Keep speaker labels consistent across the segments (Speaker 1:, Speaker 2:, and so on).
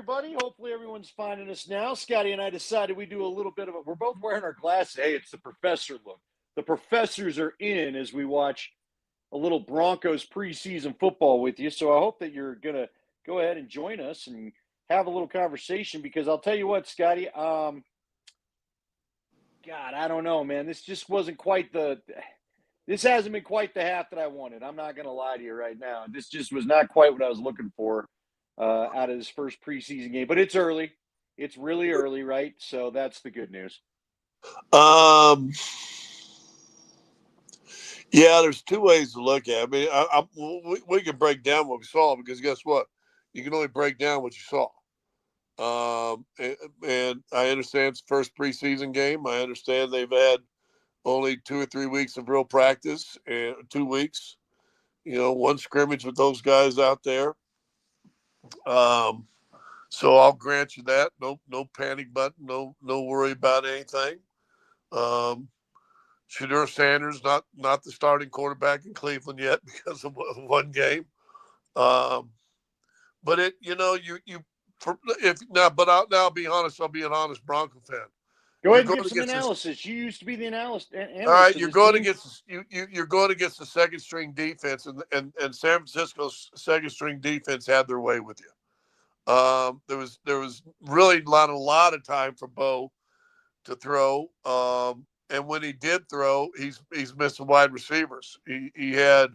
Speaker 1: everybody. Hopefully everyone's finding us now. Scotty and I decided we do a little bit of it. We're both wearing our glasses. Hey, it's the professor look. The professors are in as we watch a little Broncos preseason football with you. So I hope that you're going to go ahead and join us and have a little conversation, because I'll tell you what, Scotty, God, I don't know, man. This hasn't been quite the half that I wanted. I'm not going to lie to you right now. This just was not quite what I was looking for out of this first preseason game. But it's early. It's really early, right? So that's the good news.
Speaker 2: Yeah, there's two ways to look at it. I mean, we can break down what we saw, because guess what? You can only break down what you saw. And I understand it's the first preseason game. I understand they've had only 2 or 3 weeks of real practice, and 2 weeks, one scrimmage with those guys out there. So I'll grant you that. No panic button. No worry about anything. Shedeur Sanders, not the starting quarterback in Cleveland yet because of one game. But I'll be honest. I'll be an honest Bronco fan.
Speaker 1: Go ahead and give some analysis. You used to be the analyst.
Speaker 2: All right, you're going against the second string defense, and San Francisco's second string defense had their way with you. There was really not a lot of time for Bo to throw. And when he did throw, he's missing wide receivers. He had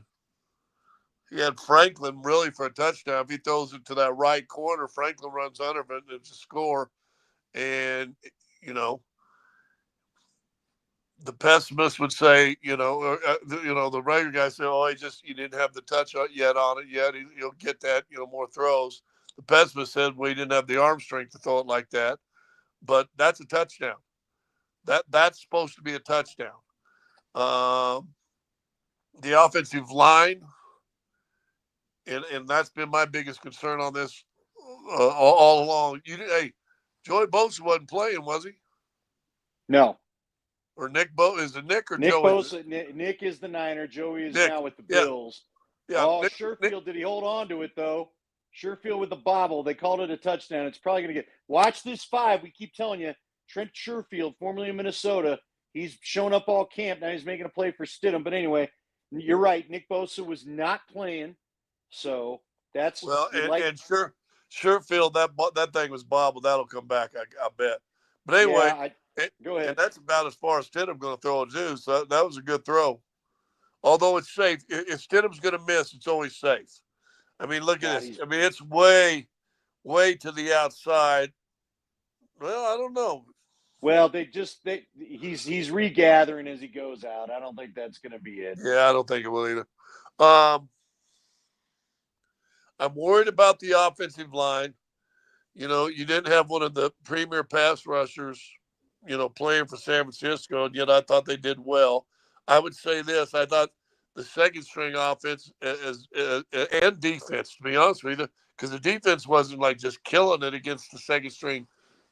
Speaker 2: Franklin really for a touchdown. If he throws it to that right corner, Franklin runs under it, and it's a score. And the pessimist would say, the regular guy say, "Oh, you didn't have the touch yet on it yet. He'll get that, more throws." The pessimist said, "We didn't have the arm strength to throw it like that," but that's a touchdown. That's supposed to be a touchdown. The offensive line, and that's been my biggest concern on this all along. Joey Bosa wasn't playing, was he?
Speaker 1: No.
Speaker 2: Or Nick Bosa? Is it Nick or
Speaker 1: Nick
Speaker 2: Joey?
Speaker 1: Bosa, Nick is the Niner. Joey is now with the Bills.
Speaker 2: Yeah.
Speaker 1: Oh, Sherfield, did he hold on to it, though? Sherfield with the bobble. They called it a touchdown. It's probably going to get – watch this 5. We keep telling you. Trent Sherfield, formerly in Minnesota, he's shown up all camp. Now he's making a play for Stidham. But anyway, you're right. Nick Bosa was not playing. So that's –
Speaker 2: and Sherfield, that thing was bobbled. That'll come back, I bet. But anyway –
Speaker 1: go ahead.
Speaker 2: And that's about as far as Stidham's going to throw it too. So that was a good throw. Although it's safe. If Stidham's going to miss, it's always safe. I mean, look at this. I mean, it's way to the outside. Well, I don't know.
Speaker 1: Well, he's regathering as he goes out. I don't think that's going to be it.
Speaker 2: Yeah, I don't think it will either. I'm worried about the offensive line. You didn't have one of the premier pass rushers playing for San Francisco, and yet I thought they did well. I would say this. I thought the second string offense and defense, to be honest with you, because the defense wasn't like just killing it against the second string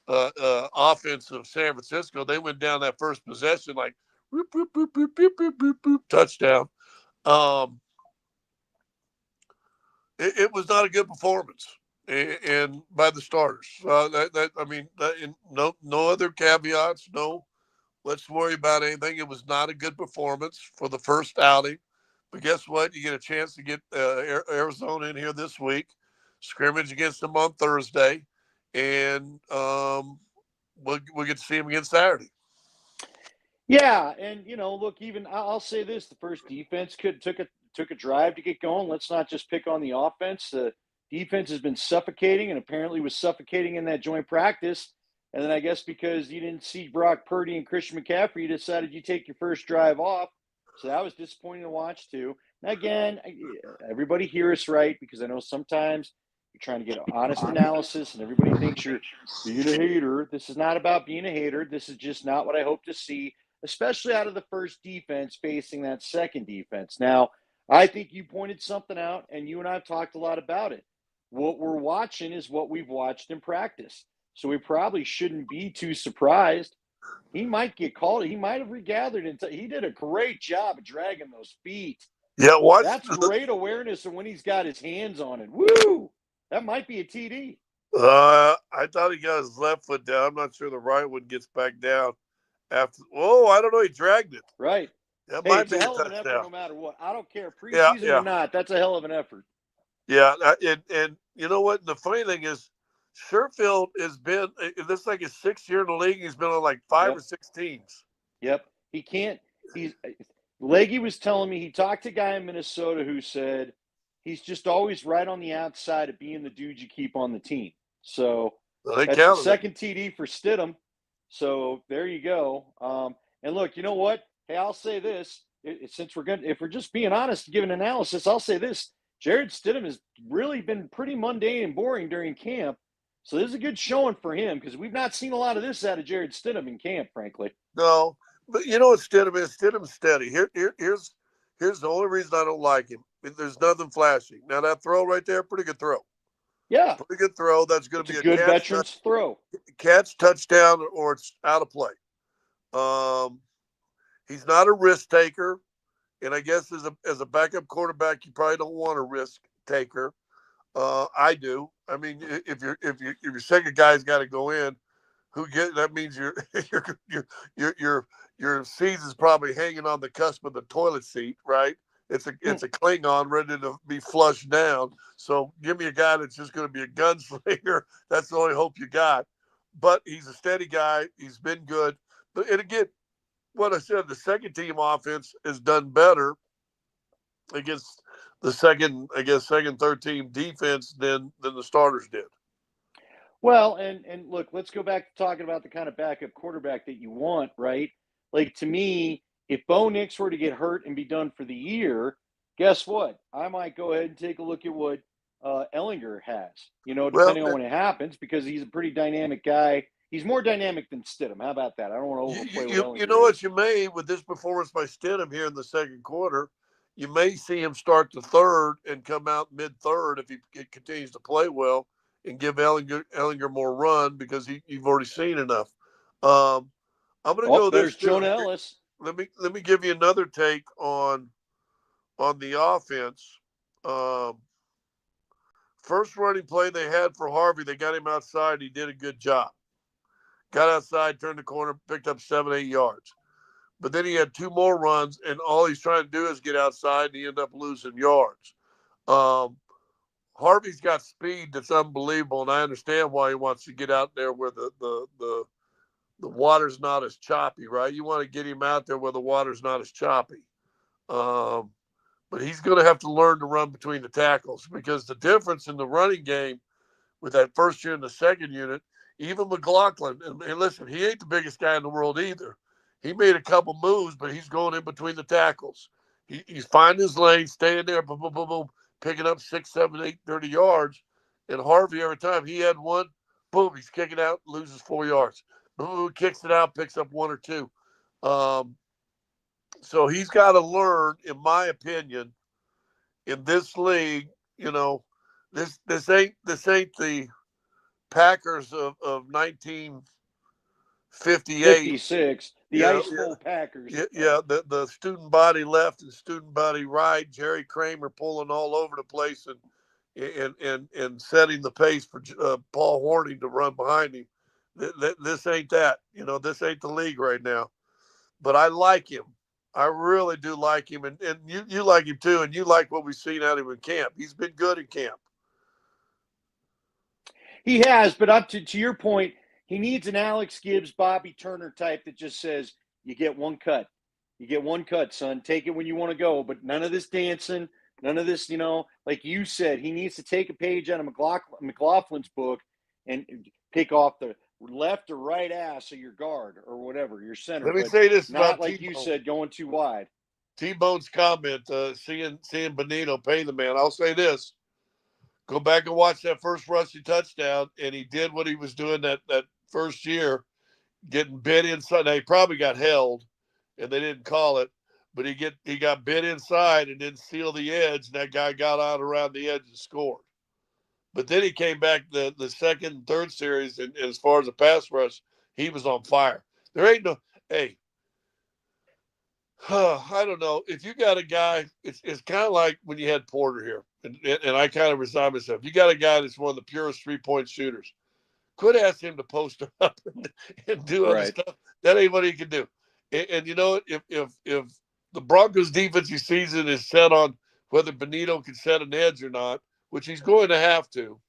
Speaker 2: offense of San Francisco. They went down that first possession like boop, boop, boop, boop, boop, boop, boop, boop, touchdown. It was not a good performance. And by the starters, no other caveats. No, let's worry about anything. It was not a good performance for the first outing, but guess what? You get a chance to get Arizona in here this week, scrimmage against them on Thursday, and we'll get to see them again Saturday.
Speaker 1: Yeah, and look, even I'll say this: the first defense took a drive to get going. Let's not just pick on the offense. The defense has been suffocating, and apparently was suffocating in that joint practice. And then I guess because you didn't see Brock Purdy and Christian McCaffrey, you decided you take your first drive off. So that was disappointing to watch too. Now, again, everybody hear us right, because I know sometimes you're trying to get an honest analysis, and everybody thinks you're being a hater. This is not about being a hater. This is just not what I hope to see, especially out of the first defense facing that second defense. Now, I think you pointed something out, and you and I have talked a lot about it. What we're watching is what we've watched in practice. So we probably shouldn't be too surprised. He might get called. He might have regathered. He did a great job of dragging those feet.
Speaker 2: Yeah,
Speaker 1: that's great awareness of when he's got his hands on it. Woo! That might be a TD.
Speaker 2: I thought he got his left foot down. I'm not sure the right one gets back down after. Oh, I don't know. He dragged it.
Speaker 1: Right.
Speaker 2: That
Speaker 1: Hey,
Speaker 2: might
Speaker 1: it's a
Speaker 2: be a
Speaker 1: hell of an effort
Speaker 2: touchdown.
Speaker 1: no matter what. I don't care,
Speaker 2: Yeah,
Speaker 1: preseason or
Speaker 2: yeah,
Speaker 1: not. That's a hell of an effort.
Speaker 2: yeah. And you know what? The funny thing is, Sherfield has been. This is like his 6th year in the league. He's been on like 5 or
Speaker 1: Yep.
Speaker 2: 6 teams.
Speaker 1: Yep. He can't. He's Leggy was telling me he talked to a guy in Minnesota who said he's just always right on the outside of being the dude you keep on the team. So
Speaker 2: So they
Speaker 1: that's the
Speaker 2: counted him.
Speaker 1: second TD for Stidham. So there you go. And look, you know what? Hey, I'll say this: since if we're just being honest, giving analysis, I'll say this: Jared Stidham has really been pretty mundane and boring during camp. So this is a good showing for him because we've not seen a lot of this out of Jared Stidham in camp, frankly.
Speaker 2: No, but you know what Stidham is? Stidham's steady. Here's the only reason I don't like him. There's nothing flashy. Now that throw right there, pretty good throw.
Speaker 1: Yeah,
Speaker 2: Pretty good throw. That's going
Speaker 1: it's
Speaker 2: to
Speaker 1: a
Speaker 2: be a
Speaker 1: good veteran's throw.
Speaker 2: catch touchdown, or it's out of play. Um, he's not a risk taker, and I guess as a backup quarterback, you probably don't want a risk taker. I do. I mean, if your second guy's got to go in, that means your your your your season's probably hanging on the cusp of the toilet seat, right? It's a Klingon ready to be flushed down. So give me a guy that's just going to be a gunslinger. That's the only hope you got. But he's a steady guy. He's been good. But and again, what I said, the second team offense has done better against the second, third team defense than the starters did.
Speaker 1: Well, and look, let's go back to talking about the kind of backup quarterback that you want, right? Like to me, if Bo Nix were to get hurt and be done for the year, guess what? I might go ahead and take a look at what Ellinger has,
Speaker 2: Well,
Speaker 1: depending on when it happens, because he's a pretty dynamic guy. He's more dynamic than Stidham. How about that? I don't want to overplay what
Speaker 2: you know
Speaker 1: Ellinger
Speaker 2: what
Speaker 1: is.
Speaker 2: you may with this performance by Stidham here in the second quarter, you may see him start the third and come out mid third if he continues to play well and give Ellinger more run because you've already seen enough. Um, I'm going to
Speaker 1: Oh,
Speaker 2: go this
Speaker 1: there's
Speaker 2: too.
Speaker 1: Jonah Ellis.
Speaker 2: Let me give you another take on the offense. Um, First running play they had for Harvey, they got him outside. He did a good job. Got outside, turned the corner, picked up 7, 8 yards. But then he had 2 more runs, and all he's trying to do is get outside, and he ended up losing yards. Um, Harvey's got speed that's unbelievable, and I understand why he wants to get out there where the water's not as choppy, right? You want to get him out there where the water's not as choppy. Um, but he's going to have to learn to run between the tackles because the difference in the running game with that first year and the second unit, even McLaughlin, and listen, he ain't the biggest guy in the world either. He made a couple moves, but he's going in between the tackles. He's finding his lane, staying there, boom, boom, boom, boom, picking up 6, 7, 8, 30 yards. And Harvey, every time he had one, boom, he's kicking out, loses 4 yards. Boom, kicks it out, picks up 1 or 2. Um, so he's got to learn, in my opinion, in this league, you know, this ain't the Packers of 1958.
Speaker 1: 56, the
Speaker 2: Yeah,
Speaker 1: Ice Bowl Packers.
Speaker 2: yeah, yeah. The student body left and student body right. Jerry Kramer pulling all over the place and setting the pace for Paul Hornung to run behind him. This ain't that. This ain't the league right now. But I like him. I really do like him, and you like him too, and you like what we've seen out of him in camp. He's been good in camp.
Speaker 1: He has, but up to your point, he needs an Alex Gibbs, Bobby Turner type that just says, you get one cut. You get one cut, son. Take it when you want to go, but none of this dancing, none of this, like you said, he needs to take a page out of McLaughlin's book and pick off the left or right ass of your guard or whatever, your center,
Speaker 2: Let me
Speaker 1: but
Speaker 2: say this
Speaker 1: not
Speaker 2: about
Speaker 1: like you
Speaker 2: T-Bone.
Speaker 1: said, going too wide.
Speaker 2: T-Bone's comment, seeing Benito pay the man. I'll say this: go back and watch that first rushing touchdown, and he did what he was doing that first year, getting bit inside. Now he probably got held, and they didn't call it, but he got bit inside and didn't seal the edge, and that guy got out around the edge and scored. But then he came back the second and third series, and as far as the pass rush, he was on fire. There ain't no hey. I don't know. If you got a guy, it's kind of like when you had Porter here, and I kind of resigned myself. You got a guy that's one of the purest 3-point shooters. Could ask him to post up and do other
Speaker 1: Right.
Speaker 2: stuff. That ain't what he can do. And you know, if the Broncos' defensive season is set on whether Benito can set an edge or not, which he's going to have to,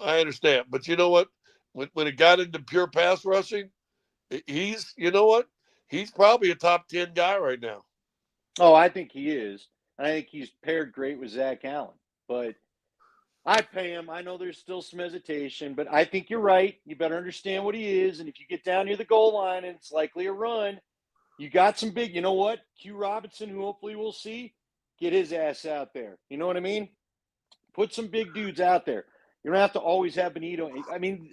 Speaker 2: I understand. But you know what? When it got into pure pass rushing, he's you know what? He's probably a top 10 guy right now.
Speaker 1: Oh, I think he is. I think he's paired great with Zach Allen. But I pay him. I know there's still some hesitation, but I think you're right. You better understand what he is. And if you get down near the goal line and it's likely a run, you got some big, you know what? Q Robinson, who hopefully we'll see, get his ass out there. You know what I mean? Put some big dudes out there. You don't have to always have Benito. I mean,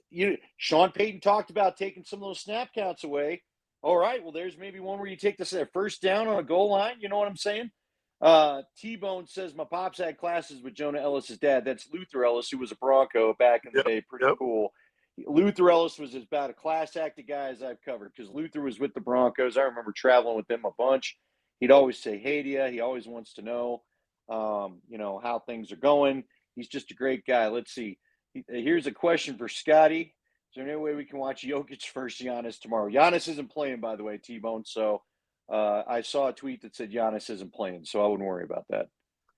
Speaker 1: Sean Payton talked about taking some of those snap counts away. All right, well, there's maybe one where you take this first down on a goal line. You know what I'm saying? T-Bone says, my pops had classes with Jonah Ellis's dad. That's Luther Ellis, who was a Bronco back in the
Speaker 2: Yep.
Speaker 1: day. Pretty
Speaker 2: Yep.
Speaker 1: cool. Luther Ellis was about a class act of guys I've covered because Luther was with the Broncos. I remember traveling with them a bunch. He'd always say hey to you. He always wants to know, how things are going. He's just a great guy. Let's see. Here's a question for Scotty. Is there any way we can watch Jokic versus Giannis tomorrow? Giannis isn't playing, by the way, T-Bone. So I saw a tweet that said Giannis isn't playing, so I wouldn't worry about that.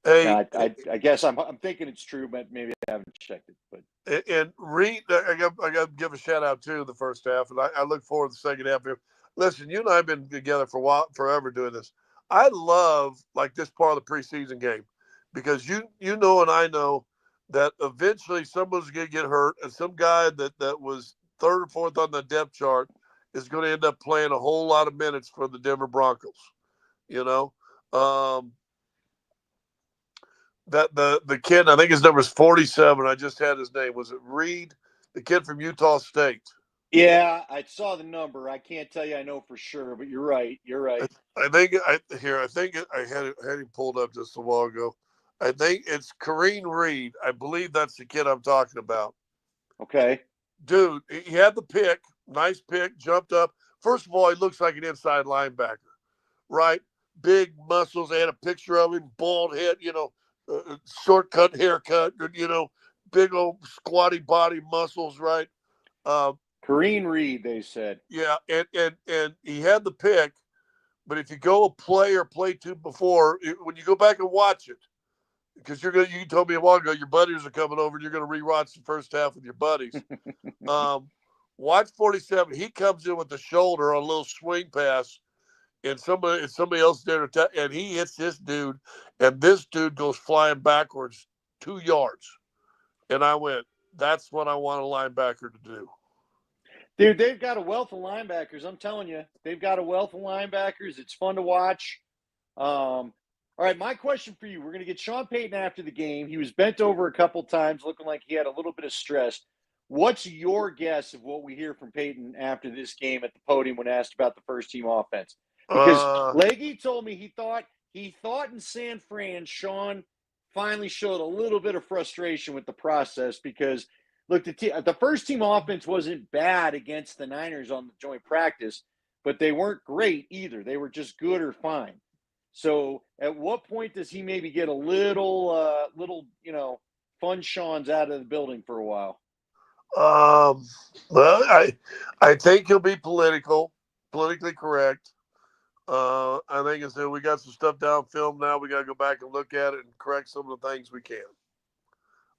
Speaker 2: Hey,
Speaker 1: Now, I guess I'm thinking it's true, but maybe I haven't checked it. But
Speaker 2: and Reed, I got to give a shout out to the first half, and I look forward to the second half here. Listen, you and I have been together for a while, forever doing this. I love like this part of the preseason game because you know and I know that eventually someone's going to get hurt, and some guy that was third or fourth on the depth chart is going to end up playing a whole lot of minutes for the Denver Broncos. You know, um, that the kid, I think his number is 47. I just had his name. Was it Reed, the kid from Utah State?
Speaker 1: yeah, I saw the number. I can't tell you I know for sure, but you're right. You're right.
Speaker 2: I think I think I had him pulled up just a while ago. I think it's Kareem Reed. I believe that's the kid I'm talking about.
Speaker 1: Okay.
Speaker 2: Dude, he had the pick, nice pick, jumped up. First of all, he looks like an inside linebacker, right? Big muscles. They had a picture of him, bald head, shortcut haircut, big old squatty body muscles, right? Um,
Speaker 1: Kareem Reed, they said.
Speaker 2: yeah, and he had the pick, but if you go a play or play two before, when you go back and watch it, because you told me a while ago your buddies are coming over and you're going to rewatch the first half with your buddies. Um, watch 47. He comes in with the shoulder on a little swing pass, and somebody else there and he hits this dude, and this dude goes flying backwards 2 yards. And I went, that's what I want a linebacker to do.
Speaker 1: Dude, they've got a wealth of linebackers. I'm telling you, they've got a wealth of linebackers. It's fun to watch. All right, my question for you: we're going to get Sean Payton after the game. He was bent over a couple times, looking like he had a little bit of stress. What's your guess of what we hear from Payton after this game at the podium when asked about the first team offense? Because
Speaker 2: Uh,
Speaker 1: Leggy told me he thought in San Fran, Sean finally showed a little bit of frustration with the process because look, the first team offense wasn't bad against the Niners on the joint practice, but they weren't great either. They were just good or fine. So, at what point does he maybe get a little fun Sean's out of the building for a while?
Speaker 2: um, well, I think he'll be politically correct. I think it's we got some stuff down film now. We got to go back and look at it and correct some of the things we can.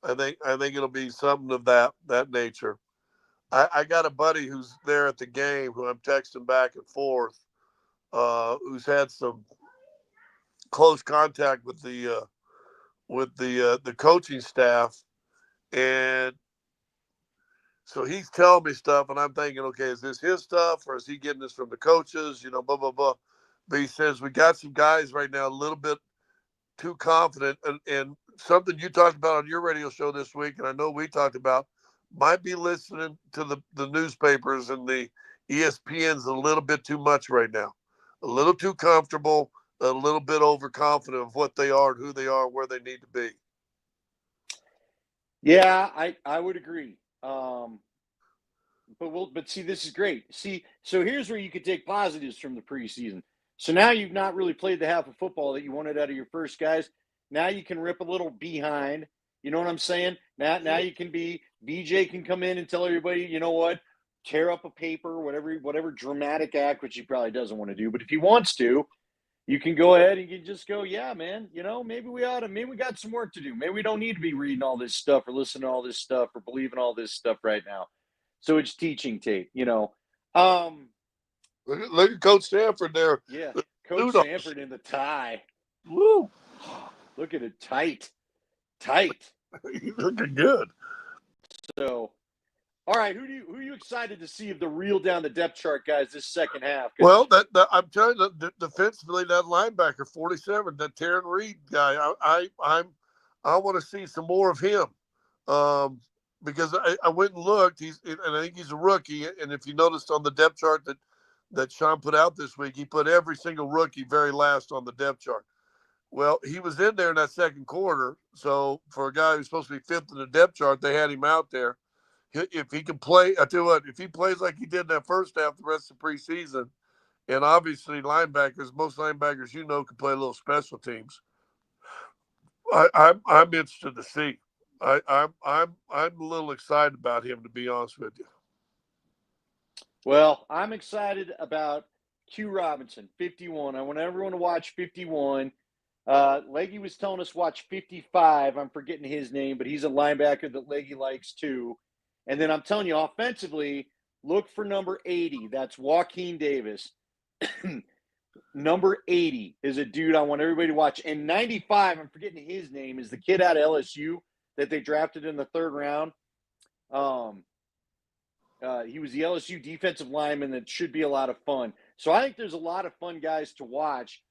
Speaker 2: I think it'll be something of that nature. I got a buddy who's there at the game who I'm texting back and forth, who's had some close contact with the coaching staff, and so he's telling me stuff, and I'm thinking, okay, is this his stuff or is he getting this from the coaches? Blah blah blah. But he says we got some guys right now a little bit too confident, and something you talked about on your radio show this week, and I know we talked about, might be listening to the newspapers and the ESPN's a little bit too much right now, a little too comfortable, a little bit overconfident of what they are and who they are and where they need to be.
Speaker 1: Yeah, I would agree. But see, this is great. See, so here's where you could take positives from the preseason. So now you've not really played the half of football that you wanted out of your first guys. Now you can rip a little behind. You know what I'm saying? Now you can be BJ can come in and tell everybody, you know what, tear up a paper, whatever dramatic act, which he probably doesn't want to do, but if he wants to, you can go ahead and you can just go, yeah, man, maybe we got some work to do. Maybe we don't need to be reading all this stuff or listening to all this stuff or believing all this stuff right now. So it's teaching tape.
Speaker 2: Look at Coach Stanford there.
Speaker 1: Yeah, Coach Stanford in the tie.
Speaker 2: Woo!
Speaker 1: Look at it, tight.
Speaker 2: He's looking good.
Speaker 1: So, all right, who are you excited to see of the real down the depth chart guys this second half?
Speaker 2: Well, that I'm telling you, defensively, that linebacker 47, that Taryn Reed guy, I want to see some more of him, because I went and looked. And I think he's a rookie. And if you noticed on the depth chart that Sean put out this week, he put every single rookie very last on the depth chart. Well, he was in there in that second quarter. So for a guy who's supposed to be fifth in the depth chart, they had him out there. If he can play, I tell you what, if he plays like he did in that first half, the rest of the preseason, and obviously most linebackers, can play a little special teams. I'm interested to see. I'm a little excited about him, to be honest with you.
Speaker 1: Well, I'm excited about Q Robinson, 51. I want everyone to watch 51. Leggy was telling us watch 55. I'm forgetting his name, but he's a linebacker that Leggy likes too. And then I'm telling you, offensively, look for number 80. That's Joaquin Davis. Number 80 is a dude I want everybody to watch. And 95, I'm forgetting his name, is the kid out of LSU that they drafted in the third round. He was the LSU defensive lineman. That should be a lot of fun. So I think there's a lot of fun guys to watch.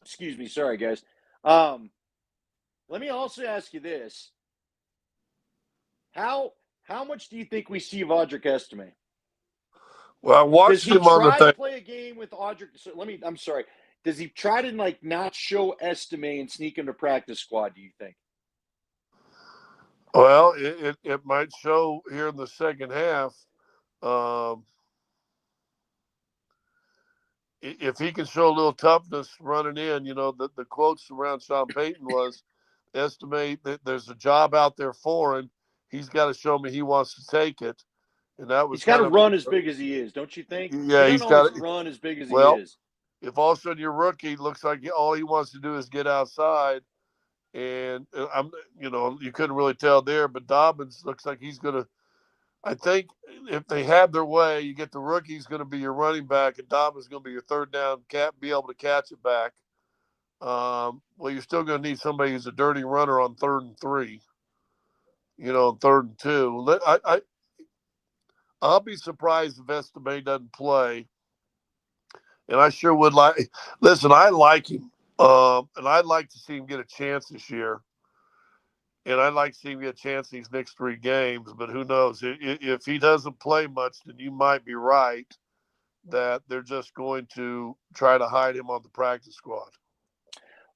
Speaker 1: Excuse me. Sorry, guys. Let me also ask you this. How much do you think we see of Audric Estime?
Speaker 2: Well, I watched him on the thing.
Speaker 1: Does he try to play a game with Audric? So I'm sorry. Does he try to not show Estime and sneak him to practice squad, do you think?
Speaker 2: Well, it might show here in the second half. If he can show a little toughness running in, the quotes around Sean Payton was, estimate that there's a job out there for him. He's got to show me he wants to take it. And that was
Speaker 1: he's got to run as big as he is, don't you think?
Speaker 2: Yeah, he's got
Speaker 1: to run as big as
Speaker 2: he
Speaker 1: is.
Speaker 2: If all of a sudden your rookie looks like all he wants to do is get outside, and you couldn't really tell there, but Dobbins looks like he's going to. I think if they have their way, you get the rookie's going to be your running back, and Dobbins is going to be your third down, be able to catch it back. Well, you're still going to need somebody who's a dirty runner on 3rd and 3. 3rd and 2. I'll be surprised if Estime doesn't play. And I sure would like – listen, I like him. And I'd like to see him get a chance this year. And I'd like to see him get a chance these next 3 games. But who knows? If he doesn't play much, then you might be right that they're just going to try to hide him on the practice squad.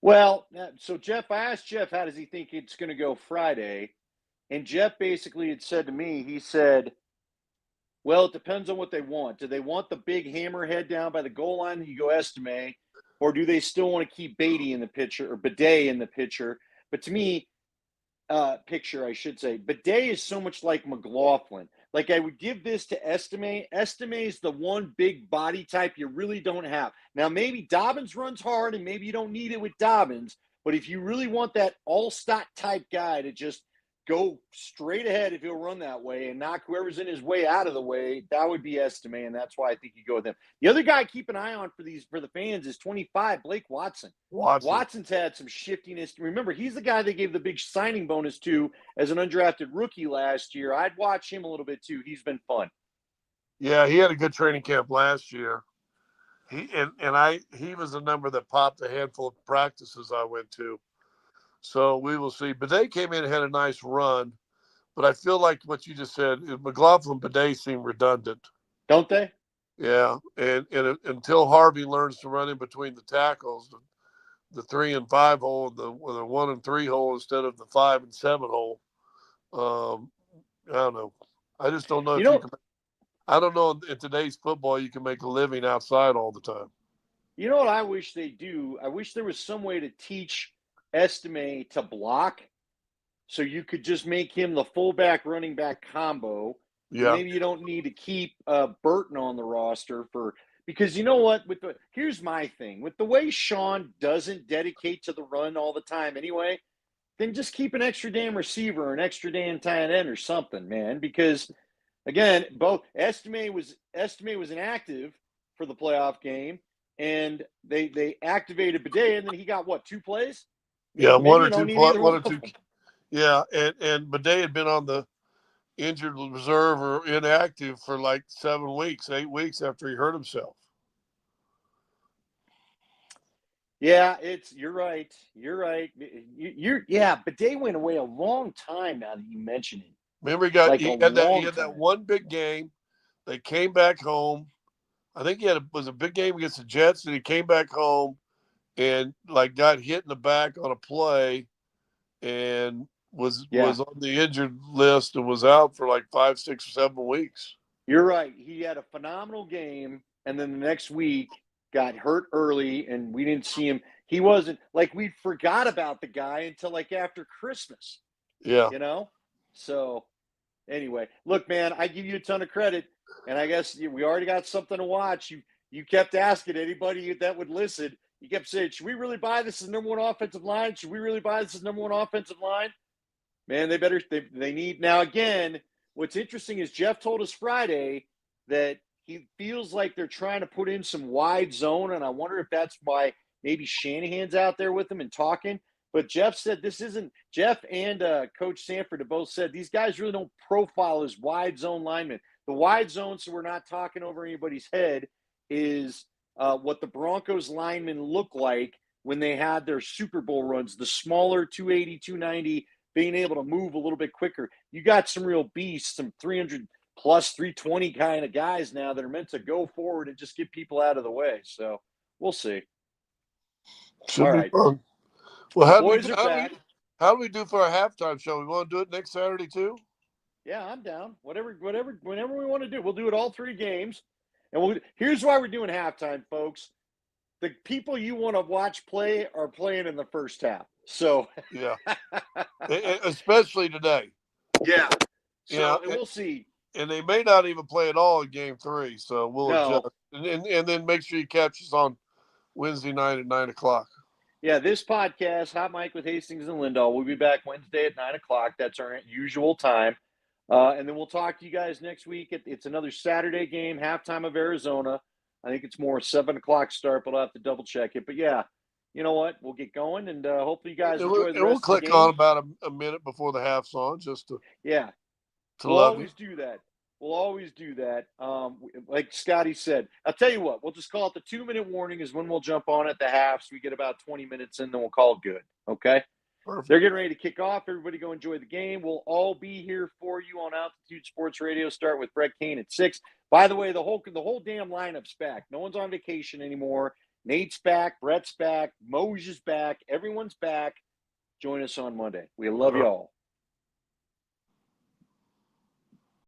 Speaker 1: Well, so I asked Jeff, how does he think it's going to go Friday? And Jeff basically had said to me, he said, well, it depends on what they want. Do they want the big hammerhead down by the goal line that you go Estime, or do they still want to keep Beatty in the picture or Bidet in the picture? But to me, I should say, Bidet is so much like McLaughlin. Like I would give this to Estime. Estime is the one big body type you really don't have. Now, maybe Dobbins runs hard and maybe you don't need it with Dobbins, but if you really want that all-stock type guy to just go straight ahead if he'll run that way and knock whoever's in his way out of the way, that would be Estime, and that's why I think you go with him. The other guy keep an eye on for the fans is 25, Blake Watson. Watson's had some shiftiness. Remember, he's the guy they gave the big signing bonus to as an undrafted rookie last year. I'd watch him a little bit too. He's been fun.
Speaker 2: Yeah, he had a good training camp last year. He was a number that popped a handful of practices I went to. So we will see. Bidet came in and had a nice run, but I feel like what you just said, McLaughlin and Bidet seem redundant.
Speaker 1: Don't they?
Speaker 2: Yeah, and until Harvey learns to run in between the tackles, the 3 and 5 hole, the 1 and 3 hole instead of the 5 and 7 hole, I don't know. I just don't know if you can. I don't know in today's football you can make a living outside all the time.
Speaker 1: You know what I wish they do? I wish there was some way to teach Estime to block, so you could just make him the fullback running back combo, and
Speaker 2: Yeah.
Speaker 1: maybe you don't need to keep Burton on the roster for because you know what? Here's my thing with the way Sean doesn't dedicate to the run all the time anyway. Then just keep an extra damn receiver or an extra damn tight end or something, man. Because again, both Estime was inactive for the playoff game, and they activated Bidet, and then he got what 2 plays?
Speaker 2: Yeah,
Speaker 1: Maybe you don't need either
Speaker 2: one
Speaker 1: one
Speaker 2: or
Speaker 1: of
Speaker 2: two.
Speaker 1: them.
Speaker 2: Yeah, and Bidet had been on the injured reserve or inactive for like 7 weeks, 8 weeks after he hurt himself.
Speaker 1: Yeah, you're right. You're right. But they went away a long time now that you mention it.
Speaker 2: Remember,
Speaker 1: Like a
Speaker 2: he
Speaker 1: long
Speaker 2: had that
Speaker 1: time.
Speaker 2: one big game. They came back home. I think was a big game against the Jets, and he came back home and like got hit in the back on a play, and
Speaker 1: Yeah,
Speaker 2: was on the injured list and was out for like 5, 6, 7 weeks.
Speaker 1: you're right. He had a phenomenal game, and then the next week got hurt early, and we didn't see him. He wasn't like we forgot about the guy until like after Christmas,
Speaker 2: Yeah.
Speaker 1: you know? So anyway, look, man, I give you a ton of credit, and I guess we already got something to watch. You kept asking anybody that would listen. You kept saying, "Should we really buy this as number one offensive line? Should we really buy this as number one offensive line?" Man, they need now again. What's interesting is Jeff told us Friday that he feels like they're trying to put in some wide zone, and I wonder if that's why maybe Shanahan's out there with them and talking. But Jeff said this isn't Jeff and Coach Sanford have both said these guys really don't profile as wide zone linemen. The wide zone, so we're not talking over anybody's head, is what the Broncos linemen look like when they had their Super Bowl runs. The smaller 280, 290, being able to move a little bit quicker. You got some real beasts, some 300 plus 320 kind of guys now that are meant to go forward and just get people out of the way. So we'll see.
Speaker 2: Should
Speaker 1: All
Speaker 2: be
Speaker 1: right.
Speaker 2: fun. Well,
Speaker 1: The boys are back.
Speaker 2: how do we do for our halftime show? We want to do it next Saturday too?
Speaker 1: Yeah, I'm down. Whenever we want to do. We'll do it all 3 games. And here's why we're doing halftime, folks. The people you want to watch play are playing in the first half. So
Speaker 2: yeah, especially today.
Speaker 1: Yeah.
Speaker 2: Yeah,
Speaker 1: So and we'll see.
Speaker 2: And they may not even play at all in Game 3, so we'll adjust.
Speaker 1: No.
Speaker 2: And then make sure you catch us on Wednesday night at 9:00.
Speaker 1: Yeah, this podcast, Hot Mike with Hastings and Lindahl, we'll be back Wednesday at 9:00. That's our usual time. And then we'll talk to you guys next week. It's another Saturday game, halftime of Arizona. I think it's more 7:00 start, but I'll have to double check it. But yeah, you know what? We'll get going, and hopefully you guys enjoy the
Speaker 2: We'll
Speaker 1: rest of the
Speaker 2: click
Speaker 1: game.
Speaker 2: on about a minute before the half's on just to
Speaker 1: We'll
Speaker 2: love
Speaker 1: always
Speaker 2: you.
Speaker 1: do that. We'll always do that. Like Scotty said, I'll tell you what, we'll just call it the 2-minute warning is when we'll jump on at the half. So we get about 20 minutes in, then we'll call it good. Okay.
Speaker 2: Perfect.
Speaker 1: They're getting ready to kick off. Everybody go enjoy the game. We'll all be here for you on Altitude Sports Radio. Start with Brett Kane at 6. By the way, the whole damn lineup's back. No one's on vacation anymore. Nate's back. Brett's back. Moj is back. Everyone's back. Join us on Monday. We love you all.